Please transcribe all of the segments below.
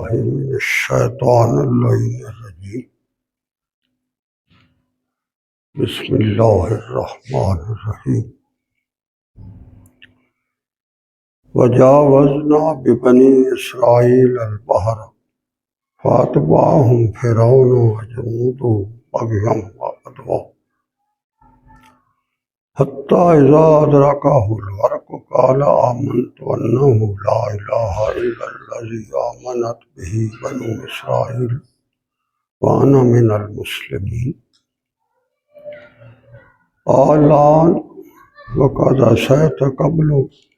من الشیطان اللعین الرجیم بسم اللہ الرحمن الرحیم وجاوزنا ببنی اسرائیل البحر فاتبعهم فرعون وجنوده بغیا وعدوا حتی اذا ادرکه الغرق قال آمنت انه لا الہ الا الذی آمنت به بنو اسرائیل وانا من المسلمین الآن وقد عصیت قبل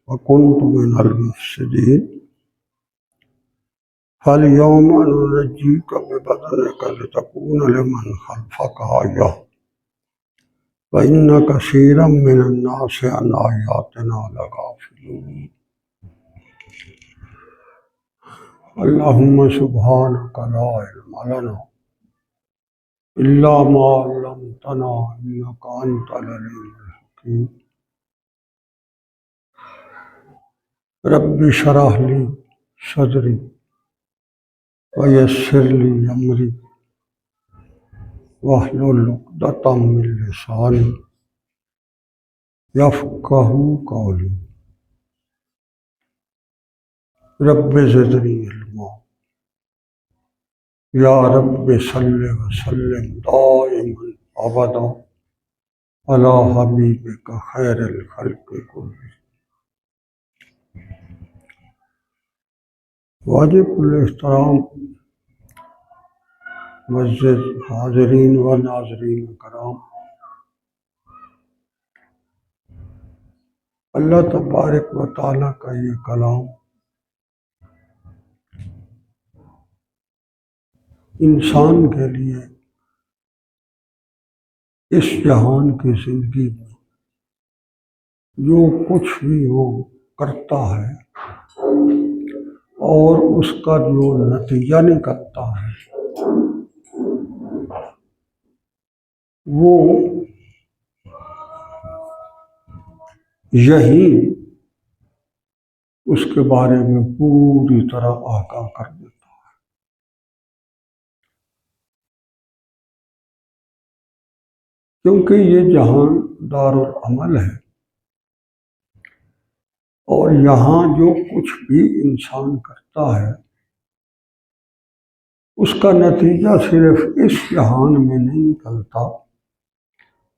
وكنت من المفسدين فاليوم ننجيك ببدنك لتكون لمن خلفك آية وإن كثيرا من الناس عن آياتنا لغافلون اللهم سبحانك لا علم لنا إلا ما علمتنا إنك أنت العليم الحكيم رب اشرح لي صدري ويسر لي أمري واحلل عقدة من لساني يفقهوا قولي رب زدني علما يا رب صل وسلم دائما أبدا على حبيبك خير الخلق كلهم واجب الاحترام معزز حاضرین و ناظرین کرام، اللہ تبارک و تعالیٰ کا یہ کلام انسان کے لیے اس جہان کی زندگی میں جو کچھ بھی وہ کرتا ہے اور اس کا جو نتیجہ نکلتا ہے وہ یہی اس کے بارے میں پوری طرح آگاہ کر دیتا ہے، کیونکہ یہ جہان دارالعمل ہے اور یہاں جو کچھ بھی انسان کرتا ہے اس کا نتیجہ صرف اس جہان میں نہیں نکلتا،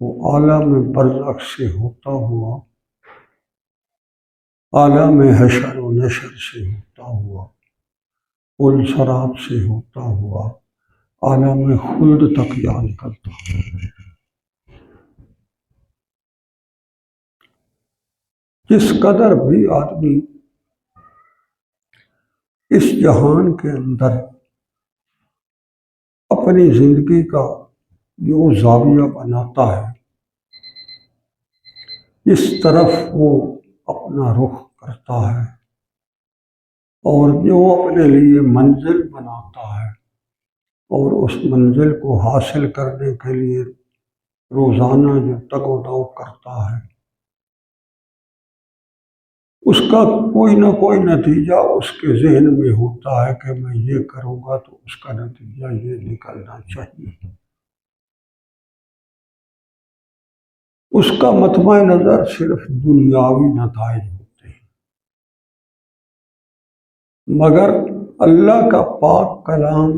وہ عالم برزخ سے ہوتا ہوا، عالم حشر و نشر سے ہوتا ہوا، پل صراط سے ہوتا ہوا عالم خلد تک جا نکلتا ہے۔ جس قدر بھی آدمی اس جہان کے اندر اپنی زندگی کا جو زاویہ بناتا ہے، اس طرف وہ اپنا رخ کرتا ہے اور جو اپنے لیے منزل بناتا ہے اور اس منزل کو حاصل کرنے کے لیے روزانہ جو تگ و دو کرتا ہے، اس کا کوئی نہ کوئی نتیجہ اس کے ذہن میں ہوتا ہے کہ میں یہ کروں گا تو اس کا نتیجہ یہ نکلنا چاہیے۔ اس کا مطمع نظر صرف دنیاوی نتائج ہوتے ہیں، مگر اللہ کا پاک کلام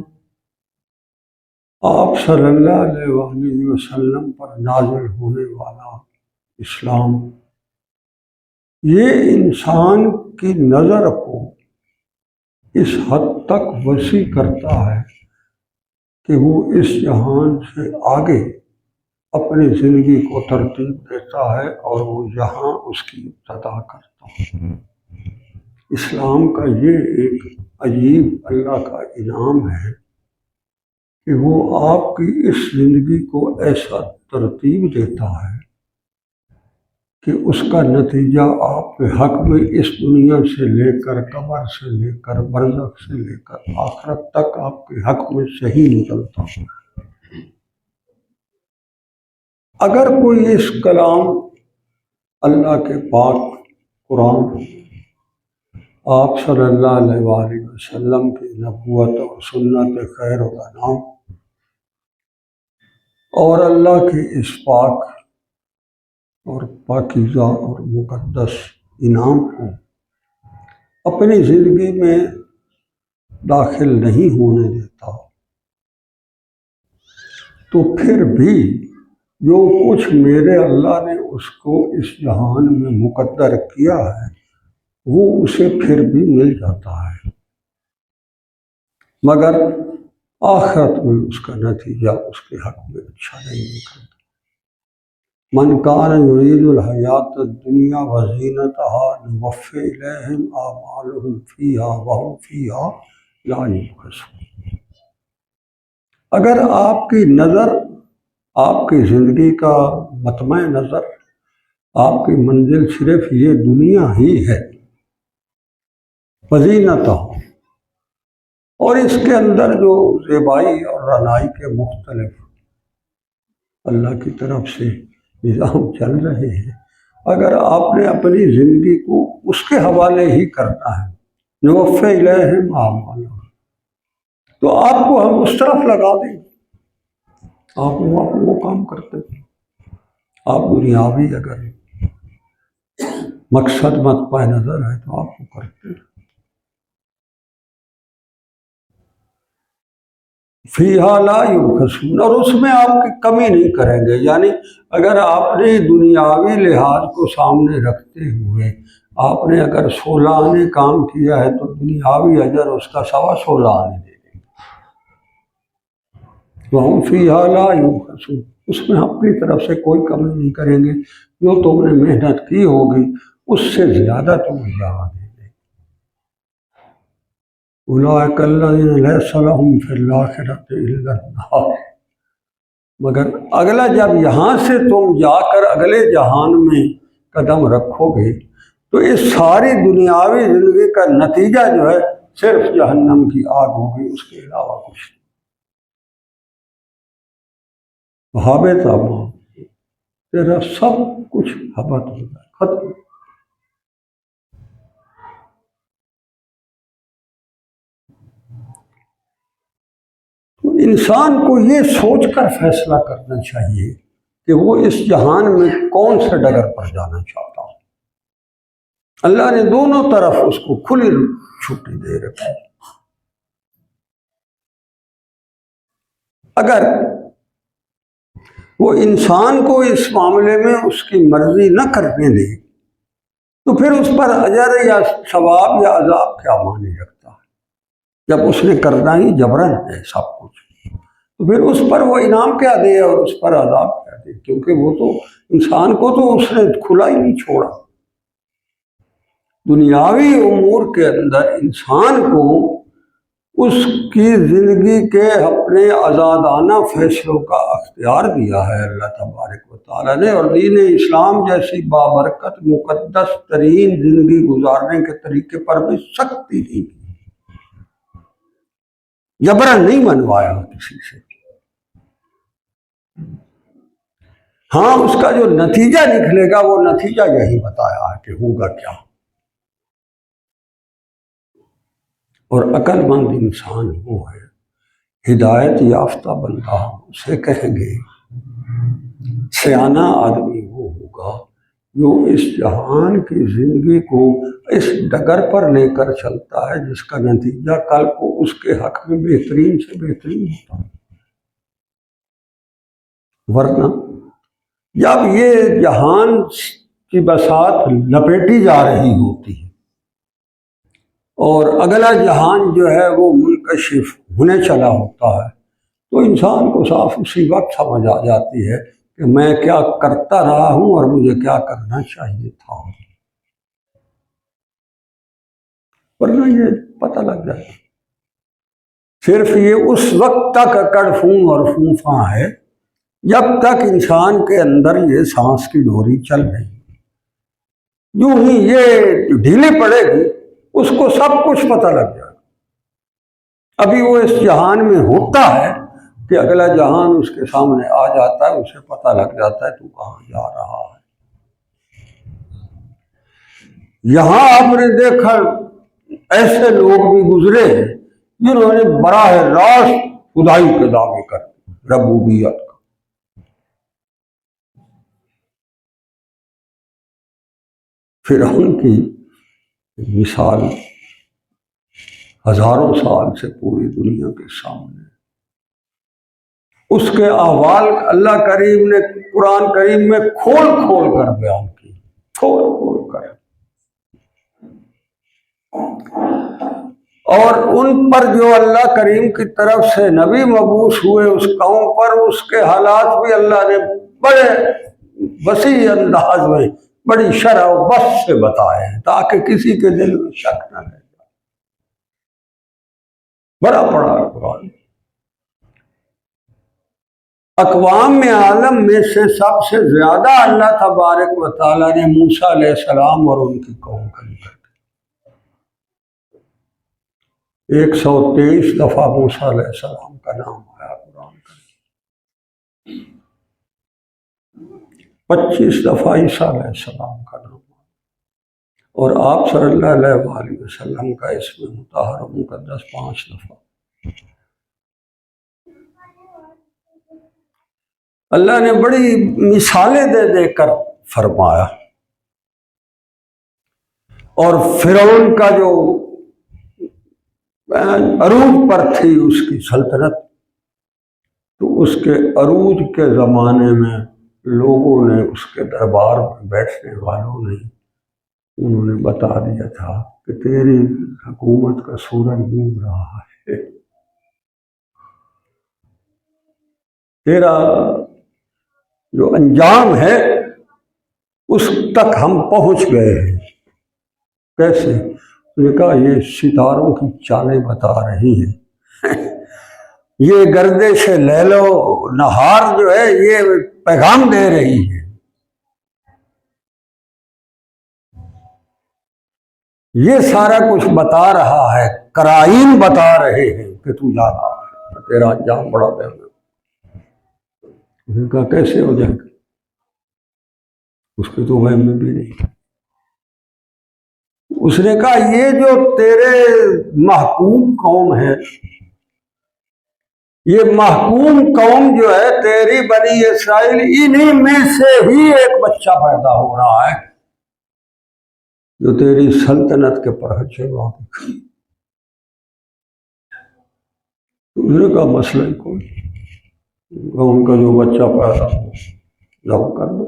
آپ صلی اللہ علیہ وآلہ وسلم پر نازل ہونے والا اسلام یہ انسان کی نظر کو اس حد تک وسیع کرتا ہے کہ وہ اس جہان سے آگے اپنی زندگی کو ترتیب دیتا ہے اور وہ یہاں اس کی ابتدا کرتا ہے۔ اسلام کا یہ ایک عجیب اللہ کا انعام ہے کہ وہ آپ کی اس زندگی کو ایسا ترتیب دیتا ہے کہ اس کا نتیجہ آپ کے حق میں اس دنیا سے لے کر قبر سے لے کر برزخ سے لے کر آخرت تک آپ کے حق میں صحیح نکلتا ہے۔ اگر کوئی اس کلام اللہ کے پاک قرآن آپ صلی اللہ علیہ وآلہ وسلم کی نبوت اور سنت خیر الانام اور اللہ کے اس پاک اور پاکیزہ اور مقدس انعام کو اپنی زندگی میں داخل نہیں ہونے دیتا، تو پھر بھی جو کچھ میرے اللہ نے اس کو اس جہان میں مقدر کیا ہے وہ اسے پھر بھی مل جاتا ہے، مگر آخرت میں اس کا نتیجہ اس کے حق میں اچھا نہیں نکلتا۔ من کان یرید الحیات الدنیا وزینتها نوفی الیہم اعمالهم فیہا وہم فیہا لا یبخسون۔ اگر آپ کی نظر، آپ کی زندگی کا مطمع نظر، آپ کی منزل صرف یہ دنیا ہی ہے، وزینتہ، اور اس کے اندر جو زیبائی اور رعنائی کے مختلف اللہ کی طرف سے نظام چل رہے ہیں، اگر آپ نے اپنی زندگی کو اس کے حوالے ہی کرنا ہے، نوفی الیہم اعمالہم، تو آپ کو ہم اس طرف لگا دیں گے۔ آپ وہ کام کرتے تھے، آپ دنیاوی اگر مقصد مطمع نظر ہے تو آپ کو کرتے ہیں۔ فیہا لا یبخسون، اور اس میں آپ کی کمی نہیں کریں گے، یعنی اگر آپ نے دنیاوی لحاظ کو سامنے رکھتے ہوئے آپ نے اگر 16 آنے کام کیا ہے تو دنیاوی اجر اس کا 16.25 آنے دے دیں گے۔ وہم فیہا لا یبخسون، اس میں اپنی طرف سے کوئی کمی نہیں کریں گے، جو تم نے محنت کی ہوگی اس سے زیادہ تمہیں یہاں دیں گے۔ اولئک الذین لیس لہم فی الآخرۃ الا النار، مگر اگلا جب یہاں سے تم جا کر اگلے جہان میں قدم رکھو گے تو اس ساری دنیاوی زندگی کا نتیجہ جو ہے صرف جہنم کی آگ ہوگی، اس کے علاوہ کچھ نہیں۔ حابط ما، تیرا سب کچھ حبط ہو جائے، ختم۔ تو انسان کو یہ سوچ کر فیصلہ کرنا چاہیے کہ وہ اس جہان میں کون سے ڈگر پر جانا چاہتا ہے۔ اللہ نے دونوں طرف اس کو کھلی چھٹی دے رکھی۔ اگر وہ انسان کو اس معاملے میں اس کی مرضی نہ کرنے دے تو پھر اس پر اجر یا ثواب یا عذاب کیا معنی رکھتا ہے؟ جب اس نے کرنا ہی جبرن ہے سب کچھ، تو پھر اس پر وہ انعام کیا دے اور اس پر عذاب کیا دے؟ کیونکہ وہ تو انسان کو تو اس نے کھلا ہی نہیں چھوڑا۔ دنیاوی امور کے اندر انسان کو اس کی زندگی کے اپنے آزادانہ فیصلوں کا اختیار دیا ہے اللہ تبارک و تعالیٰ نے، اور دین اسلام جیسی بابرکت مقدس ترین زندگی گزارنے کے طریقے پر بھی سختی نہیں کی، جبرن نہیں منوایا کسی سے۔ ہاں اس کا جو نتیجہ نکلے گا وہ نتیجہ یہی بتایا ہے کہ ہوگا کیا۔ اور عقل مند انسان وہ ہے، ہدایت یافتہ بندہ اسے کہیں گے، سیانہ آدمی وہ ہوگا جو اس جہان کی زندگی کو اس ڈگر پر لے کر چلتا ہے جس کا نتیجہ کل کو اس کے حق میں بہترین سے بہترین ہوتا ہے۔ ورنہ جب یہ جہان کی بساط لپیٹی جا رہی ہوتی ہے اور اگلا جہان جو ہے وہ منکشف ہونے چلا ہوتا ہے تو انسان کو صاف اسی وقت سمجھ آ جاتی ہے کہ میں کیا کرتا رہا ہوں اور مجھے کیا کرنا چاہیے تھا، ورنہ یہ پتہ لگ جائے۔ صرف یہ اس وقت تک اکڑ فوں اور فوں فاں ہے جب تک انسان کے اندر یہ سانس کی ڈوری چل رہی، یوں ہی یہ ڈھیلی پڑے گی اس کو سب کچھ پتہ لگ جائے۔ ابھی وہ اس جہان میں ہوتا ہے کہ اگلا جہان اس کے سامنے آ جاتا ہے، اسے پتہ لگ جاتا ہے تو کہاں جا رہا ہے۔ یہاں آپ نے دیکھا ایسے لوگ بھی گزرے ہیں جنہوں نے براہ راست خدائی کے دعوے کر دیے، ربوبیت کا۔ فرعون کی مثال ہزاروں سال سے پوری دنیا کے سامنے، اس کے احوال اللہ کریم نے قرآن کریم میں کھول کھول کر بیان کی، کھول کھول کر۔ اور ان پر جو اللہ کریم کی طرف سے نبی مبعوث ہوئے اس قوم پر، اس کے حالات بھی اللہ نے بڑے وسیع انداز میں بڑی شرح و بس سے بتائے ہیں تاکہ کسی کے دل میں شک نہ رہ جائے۔ بڑا پڑا قرآن۔ اقوام عالم میں سے سب سے زیادہ اللہ تبارک و تعالیٰ نے موسیٰ علیہ السلام اور ان کی قوم کا ذکر کیا۔ 123 دفعہ موسیٰ علیہ السلام کا نام آیا قرآن کا، 25 دفعہ عیسیٰ علیہ السلام کا نام آیا، اور آپ صلی اللہ علیہ وآلہ وسلم کا اسم مطہر و مقدس 5 دفعہ۔ اللہ نے بڑی مثالیں دے دے کر فرمایا، اور فرعون کا جو عروج پر تھی اس کی سلطنت، تو اس کے عروج کے زمانے میں لوگوں نے اس کے دربار میں بیٹھنے والوں نے انہوں نے بتا دیا تھا کہ تیری حکومت کا سورج ڈوب رہا ہے، تیرا جو انجام ہے اس تک ہم پہنچ گئے ہیں۔ کیسے؟ نے کہا یہ ستاروں کی چالیں بتا رہی ہیں، یہ گردش لیل و نہار جو ہے یہ پیغام دے رہی ہے، یہ سارا کچھ بتا رہا ہے، قرائن بتا رہے ہیں کہ تو جا رہا ہے، تیرا انجام بڑا بہتر۔ اس نے کہا کیسے ہو جائے گا؟ اس کے تو وہم میں بھی نہیں۔ اس نے کہا یہ جو تیرے محکوم قوم ہے، یہ محکوم قوم جو ہے تیری بنی اسرائیل، انہی میں سے ہی ایک بچہ پیدا ہو رہا ہے جو تیری سلطنت کے پرہچے واقع۔ اس نے کہا مسئلہ ہی کوئی، ان کا جو بچہ پیدا ہو ذبح کر دو،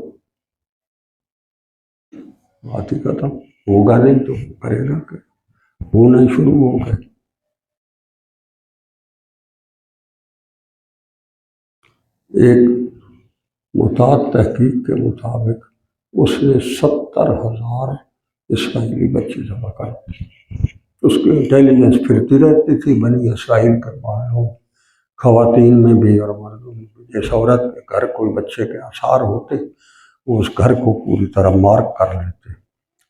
بات ہی ختم۔ ہوگا نہیں تو کرے گا کہ ہونا شروع ہو گئے۔ ایک محتاط تحقیق کے مطابق اس نے 70,000 اسرائیلی بچے ذبح کر دیے۔ اس کی انٹیلیجنس پھرتی رہتی تھی بنی اسرائیل کے باہر، خواتین میں بھی اور مردوں میں بھی۔ جیسے عورت کے گھر کوئی بچے کے آثار ہوتے، وہ اس گھر کو پوری طرح مارک کر لیتے،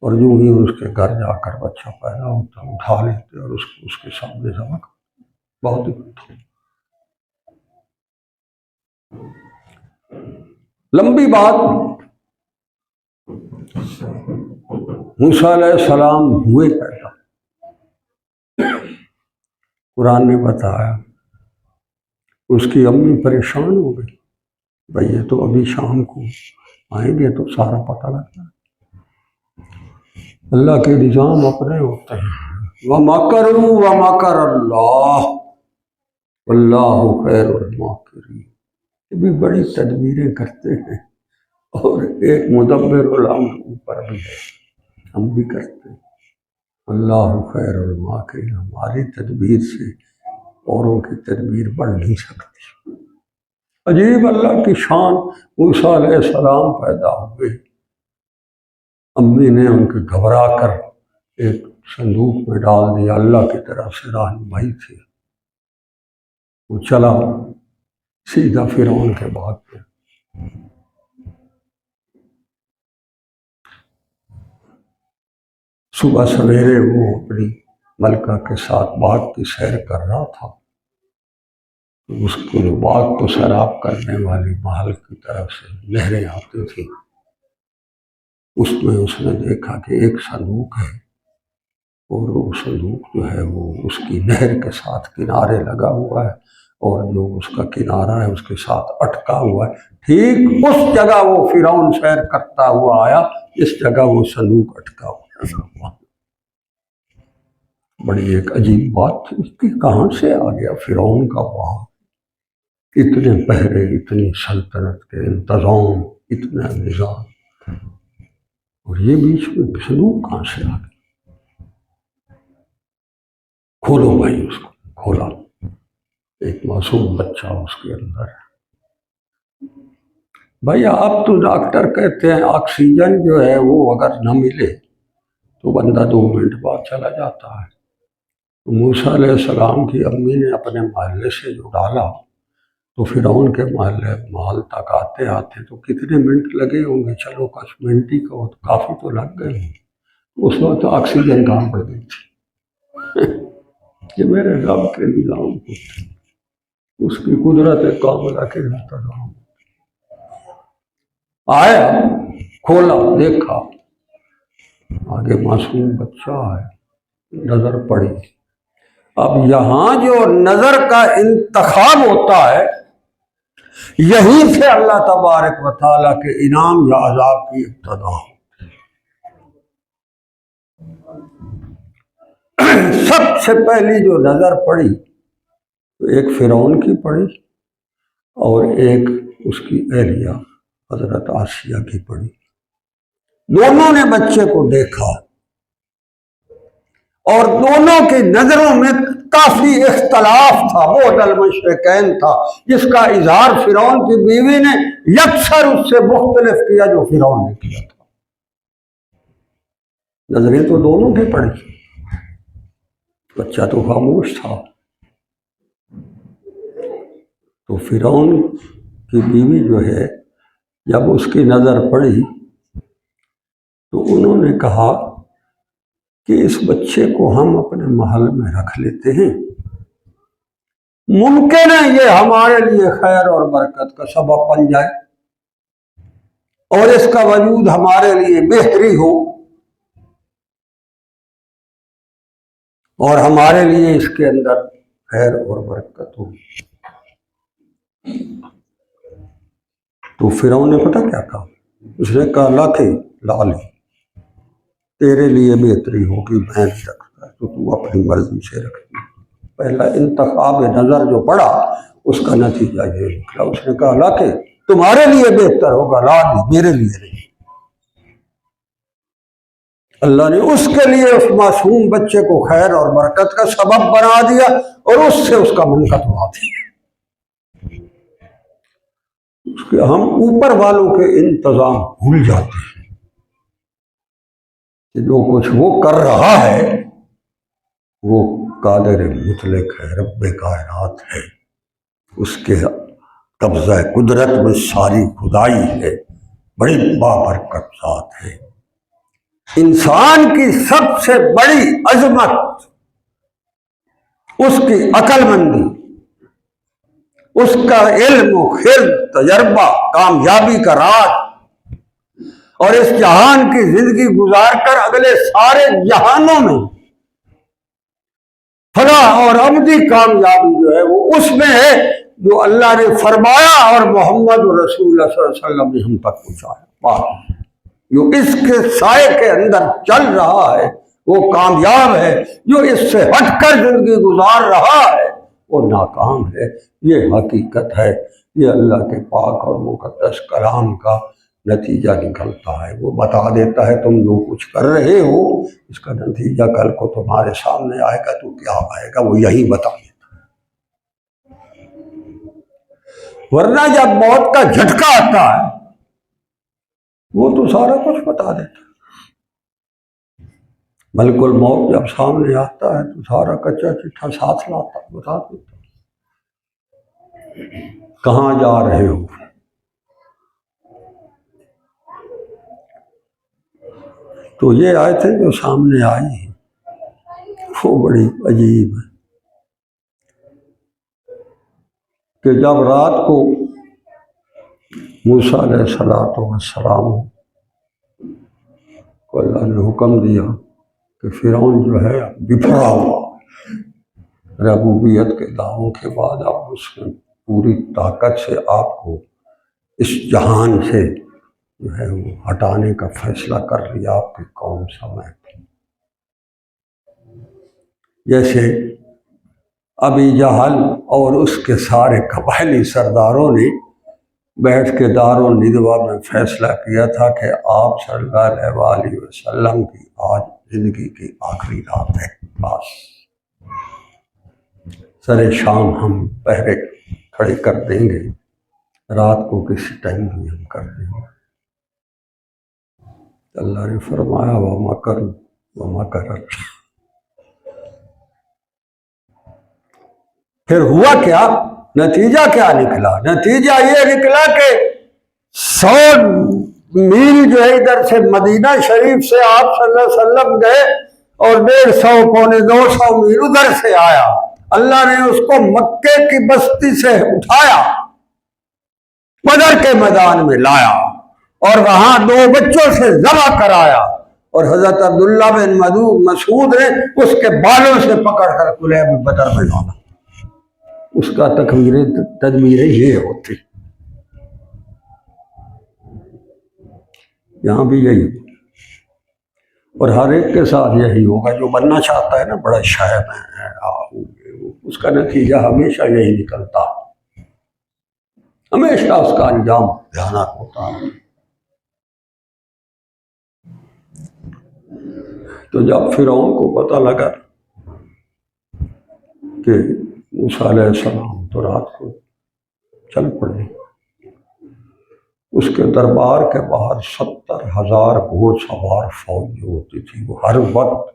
اور جو ہی اس کے گھر جا کر بچہ پیدا ہوتا اٹھا لیتے اور اس کو اس کے سامنے ذبح کرتے۔ بہت ہی لمبی بات۔ موسیٰ علیہ السلام ہوئے پیدا، قرآن نے بتایا اس کی امی پریشان ہو گئی، بھئی یہ تو ابھی شام کو آئیں گے تو سارا پتہ لگتا ہے۔ اللہ کے نظام اپنے ہوتے ہیں۔ وَمَكَرُوا وَمَكَرَ اللَّهُ وَاللَّهُ خَيْرُ الْمَاكِرِينَ۔ یہ بھی بڑی تدبیریں کرتے ہیں، اور ایک مدبر الامر اوپر بھی ہے، ہم بھی کرتے ہیں۔ اللہ خیر الماکرین، ہماری تدبیر سے اوروں کی تدبیر بڑھ نہیں سکتی۔ عجیب اللہ کی شان۔ موسیٰ علیہ السلام پیدا ہوئے، امی نے ان کے گھبرا کر ایک صندوق میں ڈال دیا، اللہ کی طرف سے رہنمائی تھی۔ وہ چلا سیدھا فرعون کے باغ پہ۔ صبح سویرے وہ اپنی ملکہ کے ساتھ باغ کی سیر کر رہا تھا، اس کو جو باغ کو سیراب کرنے والی محل کی طرف سے نہریں آتی تھیں، اس میں اس نے دیکھا کہ ایک صندوق ہے اور وہ صندوق جو ہے وہ اس کی نہر کے ساتھ کنارے لگا ہوا ہے، اور جو اس کا کنارہ ہے اس کے ساتھ اٹکا ہوا ہے۔ ٹھیک اس جگہ وہ فرعون سیر کرتا ہوا آیا، اس جگہ وہ صندوق اٹکا ہوا۔ بڑی ایک عجیب بات تھی اس کی، کہاں سے آ گیا فرعون کا وہاں، اتنے پہرے، اتنی سلطنت کے انتظام، اتنا نظام، اور یہ بیچ میں صندوق کہاں سے آ گیا؟ کھولو بھائی، اس کو کھولا، ایک معصوم بچہ اس کے اندر ہے۔ بھائی آپ تو ڈاکٹر کہتے ہیں آکسیجن جو ہے وہ اگر نہ ملے تو بندہ 2 منٹ بعد چلا جاتا ہے۔ موسیٰ علیہ السلام کی امی نے اپنے محلے سے جو ڈالا تو فرعون کے محل تک آتے آتے تو کتنے منٹ لگے ہوں گے؟ چلو 10 منٹ ہی کہو، کافی تو لگ گئے ہوں۔ اس وقت آکسیجن کہاں پڑ گئی تھی؟ کہ میرے رب کے نظام کو، اس کی قدرت کاملہ کے انتظام۔ آیا، کھولا، دیکھا، آگے معصوم بچہ ہے، نظر پڑی۔ اب یہاں جو نظر کا انتخاب ہوتا ہے، یہیں سے اللہ تبارک و تعالیٰ کے انعام یا عذاب کی ابتدا ہوتی ہے۔ سب سے پہلی جو نظر پڑی تو ایک فرعون کی پڑی اور ایک اس کی اہلیہ حضرت آسیہ کی پڑی۔ دونوں نے بچے کو دیکھا اور دونوں کی نظروں میں کافی اختلاف تھا، بعد المشرقین تھا، جس کا اظہار فرعون کی بیوی نے یکسر اس سے مختلف کیا جو فرعون نے کیا تھا۔ نظریں تو دونوں کی پڑی، بچہ تو خاموش تھا۔ تو فرعون کی بیوی جو ہے، جب اس کی نظر پڑی تو انہوں نے کہا کہ اس بچے کو ہم اپنے محل میں رکھ لیتے ہیں، ممکن ہے یہ ہمارے لیے خیر اور برکت کا سبب بن جائے اور اس کا وجود ہمارے لیے بہتری ہو اور ہمارے لیے اس کے اندر خیر اور برکت ہو۔ تو فرعون نے پتہ کیا کہا؟ اس نے کہا لا لے، تیرے لیے بہتری ہوگی، میں نہیں رکھتا تو اپنی مرضی سے رکھتی۔ پہلا انتخاب نظر جو پڑا اس کا نتیجہ یہ نکلا، اس نے کہا لا کہ تمہارے لیے بہتر ہوگا، لا نہیں، میرے لیے نہیں۔ اللہ نے اس کے لیے اس معصوم بچے کو خیر اور برکت کا سبب بنا دیا اور اس سے اس کا منقط اڑا دیا۔ ہم اوپر والوں کے انتظام بھول جاتے ہیں کہ جو کچھ وہ کر رہا ہے وہ قادر مطلق ہے، رب کائنات ہے، اس کے قبضہ قدرت میں ساری خدائی ہے، بڑی بابرکت ذات ہے۔ انسان کی سب سے بڑی عظمت اس کی عقل مندی، اس کا علم و خرد، تجربہ، کامیابی کا راز، اور اس جہان کی زندگی گزار کر اگلے سارے جہانوں میں فلاح اور ابدی کامیابی جو ہے وہ اس میں ہے جو اللہ نے فرمایا اور محمد رسول اللہ صلی اللہ علیہ وسلم نے ہم تک پہنچایا۔ جو اس کے سائے کے اندر چل رہا ہے وہ کامیاب ہے، جو اس سے ہٹ کر زندگی گزار رہا ہے وہ ناکام ہے۔ یہ حقیقت ہے، یہ اللہ کے پاک اور مقدس کلام کا نتیجہ نکلتا ہے۔ وہ بتا دیتا ہے تم جو کچھ کر رہے ہو اس کا نتیجہ کل کو تمہارے سامنے آئے گا تو کیا آئے گا وہ یہی بتا دیتا ہے۔ ورنہ جب موت کا جھٹکا آتا ہے وہ تو سارا کچھ بتا دیتا ہے۔ ملک الموت جب سامنے آتا ہے تو سارا کچا چٹھا ساتھ لاتا ہے، بتا دیتا ہے کہاں جا رہے ہو۔ تو یہ آیتیں جو سامنے آئی ہیں وہ بڑی عجیب ہے کہ جب رات کو موسیٰ علیہ السلام کو اللہ نے حکم دیا کہ فرعون جو ہے بفرا ہوا، ربوبیت کے دعووں کے بعد اب اس نے پوری طاقت سے آپ کو اس جہان سے جو ہے وہ ہٹانے کا فیصلہ کر لیا آپ کی قوم سمیت۔ جیسے ابی جہل اور اس کے سارے قبائلی سرداروں نے بیٹھ کے دار و ندوہ میں فیصلہ کیا تھا کہ آپ صلی اللہ علیہ وسلم کی آج زندگی کی آخری رات ہے، بس سر شام ہم پہرے کھڑے کر دیں گے، رات کو کسی ٹائم بھی ہم کر دیں گے۔ اللہ نے فرمایا وَمَكَرُوا وَمَكَرَ اللَّهُ۔ پھر ہوا کیا؟ نتیجہ کیا نکلا؟ نتیجہ یہ نکلا کہ 100 میل جو ہے ادھر سے مدینہ شریف سے آپ صلی اللہ علیہ وسلم گئے اور 150 پونے 200 میل ادھر سے آیا، اللہ نے اس کو مکے کی بستی سے اٹھایا، بدر کے میدان میں لایا اور وہاں 2 بچوں سے ذبح کرایا، اور حضرت عبداللہ بن مسعود نے اس کے بالوں سے پکڑ کر قلعہ بدر میں ڈالا۔ اس کا تدبیر یہ ہوتی۔ یہاں بھی یہی، اور ہر ایک کے ساتھ یہی ہوگا جو بننا چاہتا ہے نا بڑا شاعر ہے، اس کا نتیجہ ہمیشہ یہی نکلتا، ہمیشہ اس کا انجام بھیانک ہوتا ہے۔ تو جب فرعون کو پتہ لگا کہ موسیٰ علیہ السلام تو رات کو چل پڑے، اس کے دربار کے باہر 70,000 گھوڑ سوار فوج جو ہوتی تھی وہ ہر وقت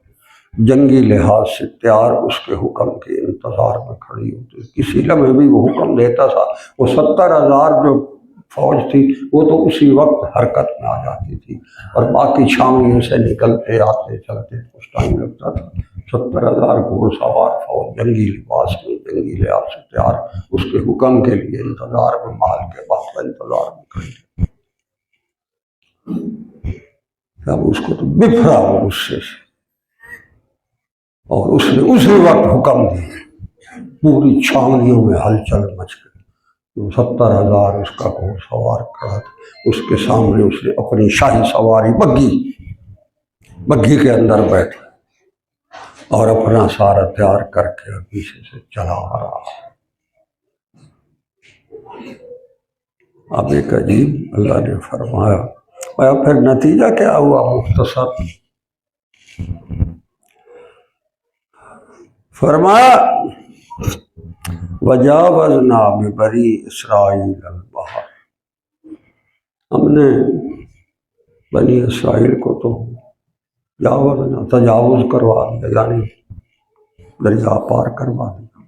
جنگی لحاظ سے تیار اس کے حکم کے انتظار میں کھڑی ہوتی تھی۔ کسی لمحے بھی وہ حکم دیتا تھا، وہ 70,000 جو فوج تھی وہ تو اسی وقت حرکت میں آ جاتی تھی، اور باقی چھاؤنیوں سے نکلتے آتے چلتے کچھ ٹائم لگتا تھا۔ 70,000 گھوڑ سوار فوج جنگی لباس میں جنگی لحاظ سے تیار اس کے حکم کے لیے انتظار میں، مال کے وقت انتظار میں کھڑی تھی۔ اب اس کو تو بفرا ہو غصے سے، اور اس نے اسی وقت حکم دیا، پوری چھاؤنیوں میں ہلچل مچ گئی۔ 70,000 اس کا گھوڑ سوار کھڑا تھا، اس کے سامنے اس نے اپنی شاہی سواری بگھی کے اندر بیٹھا اور اپنا سارا تیار کر کے پیچھے سے چلا آ رہا۔ اب ایک عجیب اللہ نے فرمایا، اور پھر نتیجہ کیا ہوا؟ مختصر فرمایا وجاوزنا ببنی اسرائیل البحر، ہم نے بنی اسرائیل کو تو تجاوز کروا دیا، یعنی دریا پار کروا دیا۔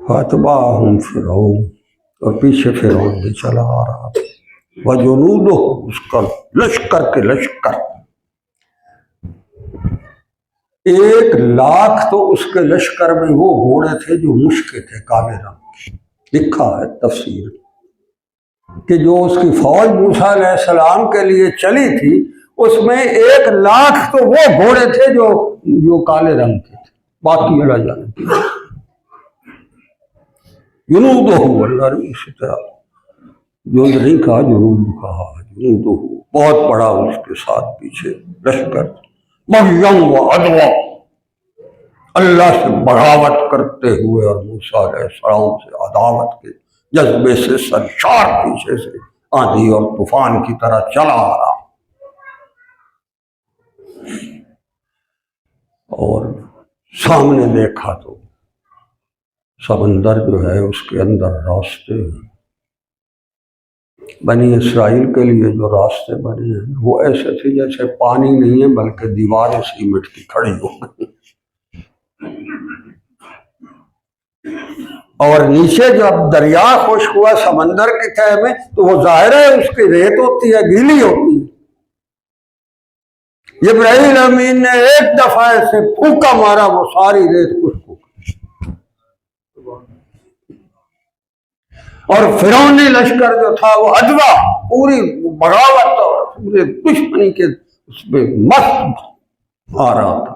فاتبعہم فرعون، اور پیچھے فرعون بھی چلا آ رہا تھا، وجنودہ، اس کا لشکر کے لشکر، 1,00,000 تو اس کے لشکر میں وہ گھوڑے تھے جو مشکے تھے، کالے رنگ۔ لکھا ہے تفسیر کہ جو اس کی فوج موسیٰ علیہ السلام کے لیے چلی تھی اس میں 1,00,000 تو وہ گھوڑے تھے جو کالے رنگ کے تھے، باقی اللہ جانتے۔ جنودہ، اللہ نے اسی طرح جند نہیں کہا، جنود کہا، جنودہ، بہت بڑا اس کے ساتھ پیچھے لشکر، بغیم و عدوہ، اللہ سے بغاوت کرتے ہوئے اور موسیٰ علیہ السلام سے عداوت کے جذبے سے سرشار پیچھے سے آندھی اور طوفان کی طرح چلا آ رہا، اور سامنے دیکھا تو سمندر جو ہے اس کے اندر راستے ہیں۔ بنی اسرائیل کے لیے جو راستے بنے ہیں وہ ایسے تھے جیسے پانی نہیں ہے بلکہ دیواریں سیمنٹ کی کھڑی ہو گئی، اور نیچے جب دریا خشک ہوا سمندر کے تہہ میں تو وہ ظاہر ہے اس کی ریت ہوتی ہے، گیلی ہوتی ہے۔ جبرائیل امین نے ایک دفعہ سے پھونکا مارا، وہ ساری ریت خشک ہو گئی، اور فرعونی لشکر جو تھا وہ عدوہ، پوری بغاوت اور پورے دشمنی کے اس میں مست آ رہا تھا،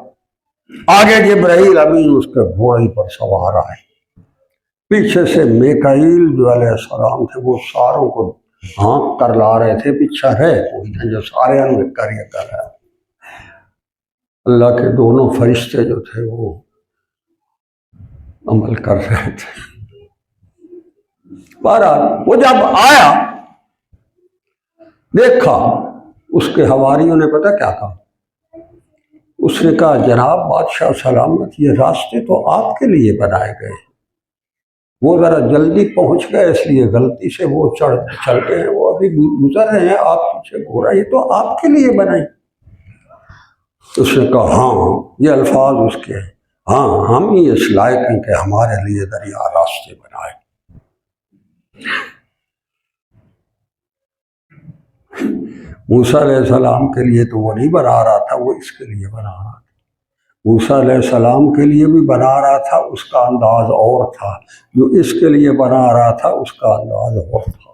آگے جبرائیل امین اس کے گھوڑے پر سوار آئے، پیچھے سے میکائیل جو علیہ السلام تھے وہ ساروں کو ہانک کر لا رہے تھے، پیچھے رہے کوئی تھے جو سارے انوے کر رہا۔ اللہ کے دونوں فرشتے جو تھے وہ عمل کر رہے تھے۔ بہرحال وہ جب آیا دیکھا، اس کے حواریوں نے پتہ کیا کہا؟ اس نے کہا جناب بادشاہ سلامت، یہ راستے تو آپ کے لیے بنائے گئے، وہ ذرا جلدی پہنچ گئے اس لیے غلطی سے وہ چل گئے ہیں، وہ ابھی گزر رہے ہیں، آپ پیچھے گھوڑا یہ تو آپ کے لیے بنائے۔ اس نے کہا ہاں، یہ الفاظ اس کے ہیں، ہاں ہم ہی اس لائق ہیں کہ ہمارے لیے دریا راستے بنائے۔ موسیٰ علیہ السلام کے لیے تو وہ نہیں بنا رہا تھا، وہ اس کے لیے بنا رہا تھا۔ موسیٰ علیہ السلام کے لیے بھی بنا رہا تھا، اس کا انداز اور تھا، جو اس کے لیے بنا رہا تھا اس کا انداز اور تھا۔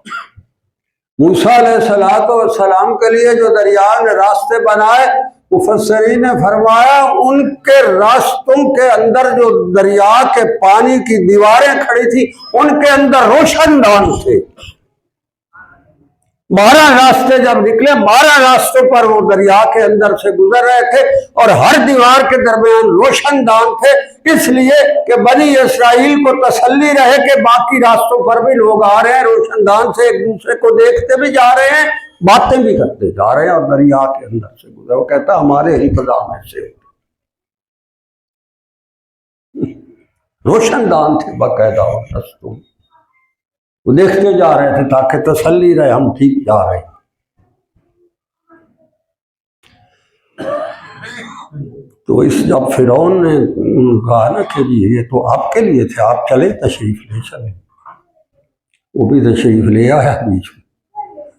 موسیٰ علیہ السلام کے لیے جو دریا نے راستے بنائے، مفسرین نے فرمایا ان کے راستوں کے اندر جو دریا کے پانی کی دیواریں کھڑی تھی ان کے اندر روشن دان تھے۔ 12 راستے جب نکلے، 12 راستوں پر وہ دریا کے اندر سے گزر رہے تھے اور ہر دیوار کے درمیان روشن دان تھے، اس لیے کہ بنی اسرائیل کو تسلی رہے کہ باقی راستوں پر بھی لوگ آ رہے ہیں، روشن دان سے ایک دوسرے کو دیکھتے بھی جا رہے ہیں، باتیں بھی کرتے جا رہے ہیں، اور دریا کے اندر سے گزرے۔ وہ کہتا ہمارے انتظام سے روشن دان تھے باقاعدہ اور رستوں، وہ دیکھتے جا رہے تھے تاکہ تسلی رہے ہم ٹھیک جا رہے ہیں۔ تو اس جب فرعون نے کہا نا کہ یہ تو آپ کے لیے تھے، آپ چلے تشریف لے چلے، وہ بھی تشریف لے آیا بیچ میں،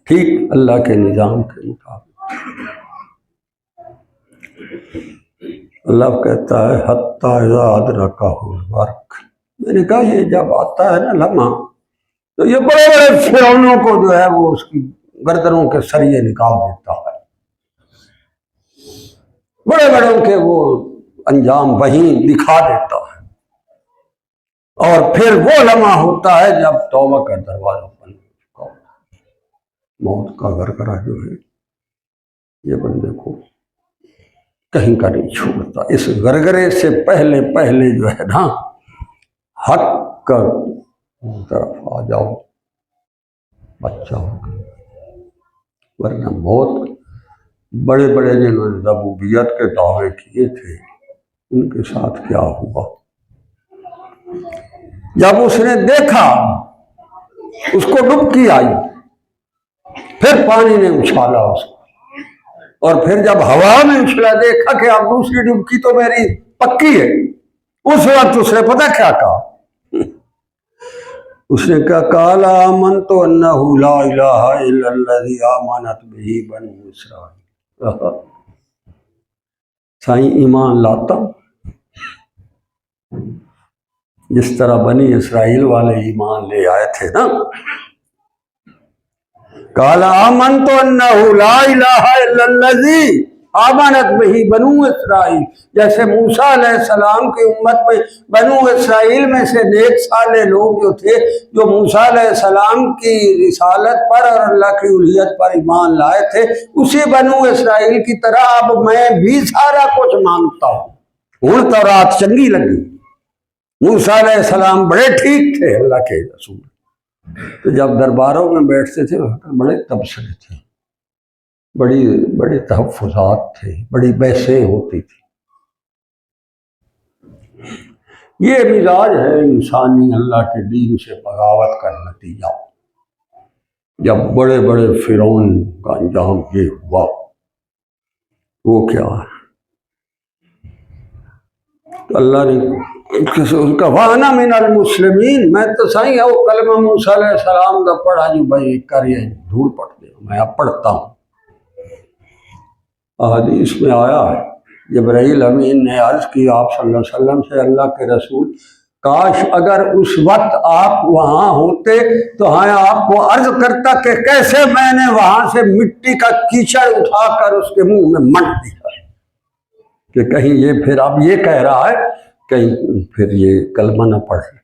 ٹھیک اللہ کے نظام کے مطابق۔ اللہ کہتا ہے حتی اذا ادرکہ الغرق، میں نے کہا یہ جب آتا ہے نا لمحہ تو یہ بڑے بڑے فرعونوں کو جو ہے وہ اس کی گردنوں کے سریے نکال دیتا ہے، بڑے بڑوں کے وہ انجام وہیں دکھا دیتا ہے، اور پھر وہ لمحہ ہوتا ہے جب توبہ کا دروازہ بند ہو چکا ہوتا ہے، موت کا گرگرہ جو ہے یہ بندے کو کہیں کا نہیں چھوڑتا۔ اس گرگرے سے پہلے جو ہے نا حق کا طرف آ جاؤ، بچہ ہوگا، ورنہ موت بڑے بڑے جنہوں نے ربوبیت کے دعوے کیے تھے ان کے ساتھ کیا ہوا؟ جب اس نے دیکھا اس کو ڈبکی آئی، پھر پانی نے اچھالا اس کو، اور پھر جب ہوا میں اچھلا دیکھا کہ اب دوسری ڈبکی تو میری پکی ہے، اس وقت اس نے پتہ کیا کہا؟ اس نے کہا قال آمنت انہ لا الہ الا الذی آمنت بہ بنو اسرائیل، سائیں ایمان لاتا جس طرح بنی اسرائیل والے ایمان لے آئے تھے نا۔ قال آمنت انہ لا الہ الا الذی آمنت بہ بنو اسرائیل، جیسے موسیٰ علیہ السلام کی امت میں بنو اسرائیل میں سے نیک صالح لوگ جو تھے جو موسیٰ علیہ السلام کی رسالت پر اور اللہ کی الوہیت پر ایمان لائے تھے، اسی بنو اسرائیل کی طرح اب میں بھی سارا کچھ مانگتا ہوں۔ ہن تو رات چنگی لگی، موسیٰ علیہ السلام بڑے ٹھیک تھے اللہ کے رسول، تو جب درباروں میں بیٹھتے تھے بڑے تبصرے تھے، بڑے تحفظات تھے، بڑی بحثیں ہوتی تھی۔ یہ مزاج ہے انسانی اللہ کے دین سے بغاوت کا نتیجہ۔ جب بڑے بڑے فرعون کا انجام یہ ہوا، وہ کیا ہے؟ تو اللہ نے اس کا وَأَنَا مِنَ الْمُسْلِمِينَ، میں تو صحیح ہے وہ کلمہ موسیٰ علیہ السلام دا پڑھا جو بھائی کر یہ دھوڑ پڑ دے، میں اب پڑھتا ہوں۔ حدیث میں آیا ہے جبرائیل امین نے عرض کی آپ صلی اللہ علیہ وسلم سے، اللہ کے رسول کاش اگر اس وقت آپ وہاں ہوتے تو ہاں آپ کو عرض کرتا کہ کیسے میں نے وہاں سے مٹی کا کیچڑ اٹھا کر اس کے منہ میں مٹ دیا۔ کہ کہیں یہ پھر اب یہ کہہ رہا ہے کہیں پھر یہ کلمہ نہ پڑھ لے۔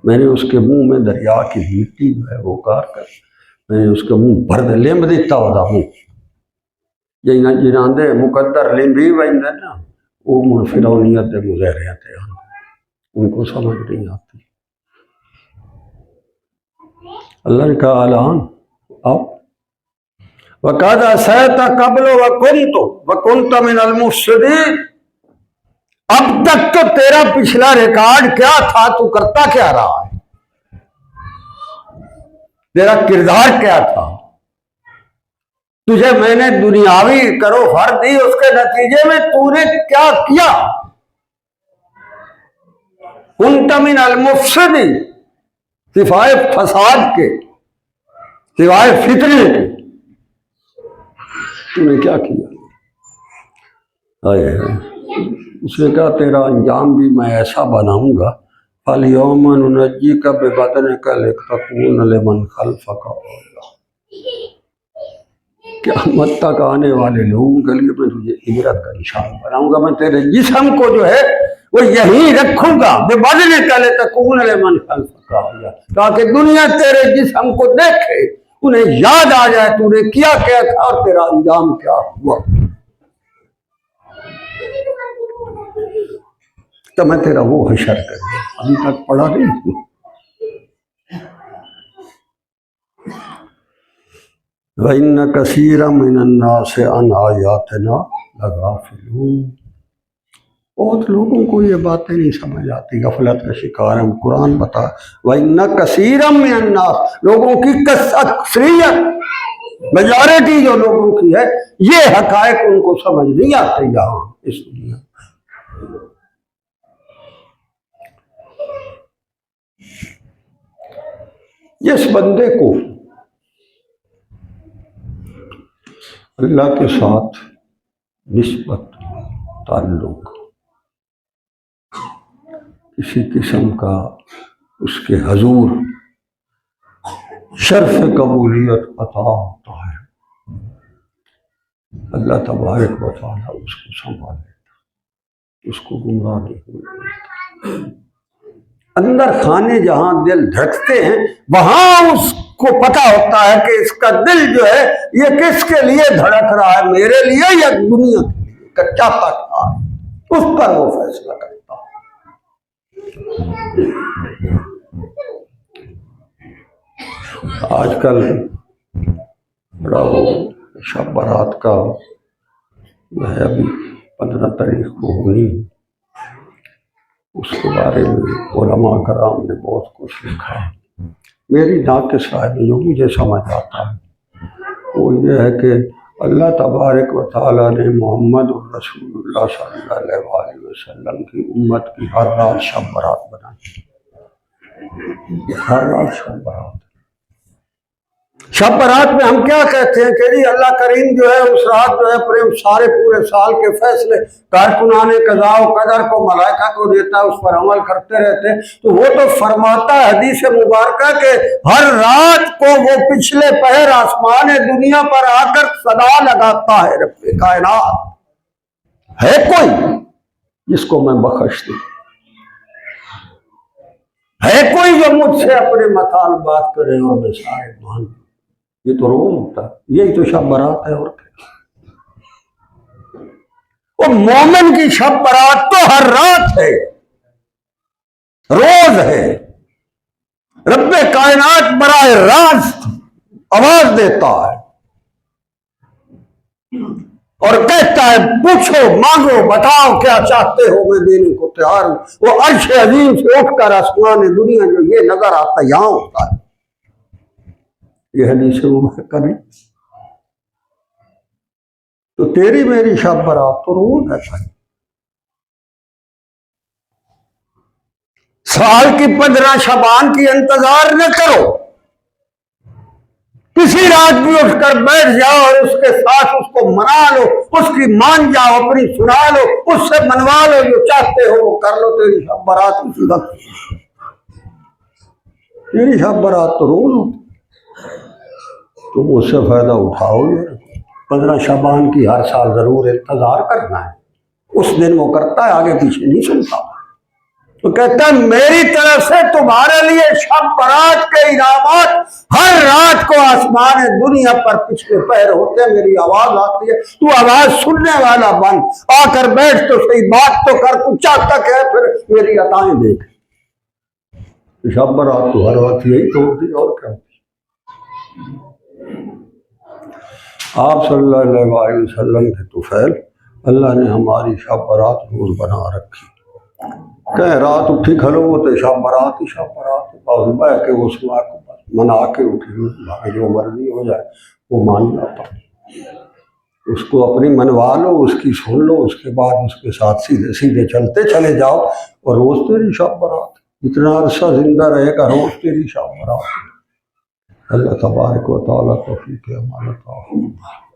میں نے اس کے منہ میں دریا کی مٹی جو ہے وہ کار کر میں نے اس کے منہ بھر دے لمب دیتا ہوتا ہوں جنہاں دے مقدر لمبی وائندے نا وہ من فرعونیت دے مظاہرے تھے ان کو سمجھ نہیں آتی۔ اللہ نے کہا الان اب وَقَدْ عَصَيْتَ قَبْلُ وَكُنْتَ مِنَ الْمُفْسِدِينَ، اب تک تو تیرا پچھلا ریکارڈ کیا تھا، تو کرتا کیا رہا ہے، تیرا کردار کیا تھا، تجھے میں نے دنیاوی کرو فر دی، اس کے نتیجے میں تو نے کیا کیا، كُنْتَ مِنَ الْمُفْسِدِينَ، سوائے فساد کے سوائے فتنے کے تو نے کیا کیا۔ اس نے کہا تیرا انجام بھی میں ایسا بناؤں گا، فَالْيَوْمَ نُنَجِّيكَ بِبَدَنِكَ لِتَكُونَ لِمَنْ خَلْفَكَ آیَةً، قیامت تک آنے والے لوگوں کے لیے میں تجھے عبرت کا نشان بناؤں گا۔ میں تیرے جسم کو جو ہے وہ یہیں رکھوں گا، بِبَدَنِكَ لِتَكُونَ لِمَنْ خَلْفَكَ آیَةً، تاکہ دنیا تیرے جسم کو دیکھے، انہیں یاد آ جائے تو نے کیا کیا تھا اور تیرا انجام کیا ہوا۔ تو میں تیرا وہ حشر کر دیا، ابھی تک پڑھا نہیں ہوں۔ وَإِنَّ كَثِيرًا مِّنَ النَّاسِ عَنْ آيَاتِنَا لَغَافِلُونَ، بہت لوگوں کو یہ باتیں نہیں سمجھ آتی، غفلت کا شکار ہم۔ قرآن بتا وَإِنَّ كَثِيرًا مِّنَ النَّاسِ، لوگوں کی اکثریت میجارٹی جو لوگوں کی ہے، یہ حقائق ان کو سمجھ نہیں آتے یہاں اس دنیا۔ جس بندے کو اللہ کے ساتھ نسبت تعلق کسی قسم کا اس کے حضور شرف قبولیت عطا ہوتا ہے، اللہ تبارک و تعالیٰ اس کو سنبھال لیتا، اس کو گمراہ نہیں ہونے دیتا۔ اندر خانے جہاں دل دھڑکتے ہیں وہاں اس کو پتا ہوتا ہے کہ اس کا دل جو ہے یہ کس کے لیے دھڑک رہا ہے، میرے لیے یا دنیا کے لیے، چاہتا کیا ہے، اس پر وہ فیصلہ کرتا ہے۔ آج کل بڑا وہ شب برات کا ہے، ابھی 15 تاریخ کو ہوئی، اس کے بارے میں علماء کرام نے بہت کچھ لکھا ہے۔ میری ناقص صاحب جو مجھے سمجھ آتا ہے وہ یہ ہے کہ اللہ تبارک و تعالیٰ نے محمد رسول اللہ صلی اللہ علیہ وسلم کی امت کی ہر رات شب برات بنائی، ہر رات شب برات۔ شب برات میں ہم کیا کہتے ہیں کہ جی اللہ کریم جو ہے اس رات جو ہے سارے پورے سال کے فیصلے کارکنان قضاء و قدر کو ملائکہ کو دیتا ہے، اس پر عمل کرتے رہتے ہیں۔ تو وہ تو فرماتا ہے حدیث مبارکہ کہ ہر رات کو وہ پچھلے پہر آسمان دنیا پر آ کر صدا لگاتا ہے، رب کائنات ہے کوئی جس کو میں بخش دوں، ہے کوئی جو مجھ سے اپنے مطالبات کرے اور میں سارے مان دوں۔ یہ تو روز ہوتا ہے، یہی تو شب برات ہے اور کیا۔ وہ مومن کی شب برات تو ہر رات ہے، روز ہے۔ رب کائنات براہ راست آواز دیتا ہے اور کہتا ہے پوچھو مانگو بتاؤ کیا چاہتے ہو، میں دینے کو تیار ہوں۔ وہ عرش عظیم سے اٹھ کر آسمان دنیا جو یہ نظر آتا یہاں ہوتا ہے۔ یہ حدیث مبارکہ نہیں، تو تیری میری شب برات تو روز ہے بھائی۔ سال کی 15 شعبان کی انتظار نہ کرو، کسی رات بھی اٹھ کر بیٹھ جاؤ اور اس کے ساتھ اس کو منا لو، اس کی مان جاؤ، اپنی سنا لو، اس سے منوا لو، جو چاہتے ہو وہ کر لو، تیری شب برات اسی وقت، تیری شب برات تو روز ہوتی۔ تم اس سے فائدہ اٹھاؤ، 15 شعبان کی ہر سال ضرور انتظار کرنا ہے، اس دن وہ کرتا ہے، آگے پیچھے نہیں سنتا۔ تو کہتا ہے میری طرف سے تمہارے لیے شب برات کے انعامات، ہر رات کو آسمان دنیا پر پچھلے پہر ہوتے ہیں، میری آواز آتی ہے، تو آواز سننے والا بن، آ کر بیٹھ تو صحیح، بات تو کر، تو چاہتا ہے پھر میری عطائیں دیکھ۔ شب برات تو ہر وقت یہی تو ہوتی، اور کیا ہوتی۔ آپ صلی اللہ علیہ وسلم کے طفیل اللہ نے ہماری شب برات روز بنا رکھی۔ کہ رات اٹھی کھلو وہ تو شب برات ہی شب برات، اور بہ کے اس کو منا کے اٹھی، جو مرضی ہو جائے وہ مان جاتا، اس کو اپنی منوا لو، اس کی سن لو، اس کے بعد اس کے ساتھ سیدھے سیدھے چلتے چلے جاؤ، اور روز تیری شب برات، اتنا عرصہ زندہ رہے گا روز تیری شب برات۔ اللہ تبارک و تعالیٰ توفیق عمل عطا فرمائے۔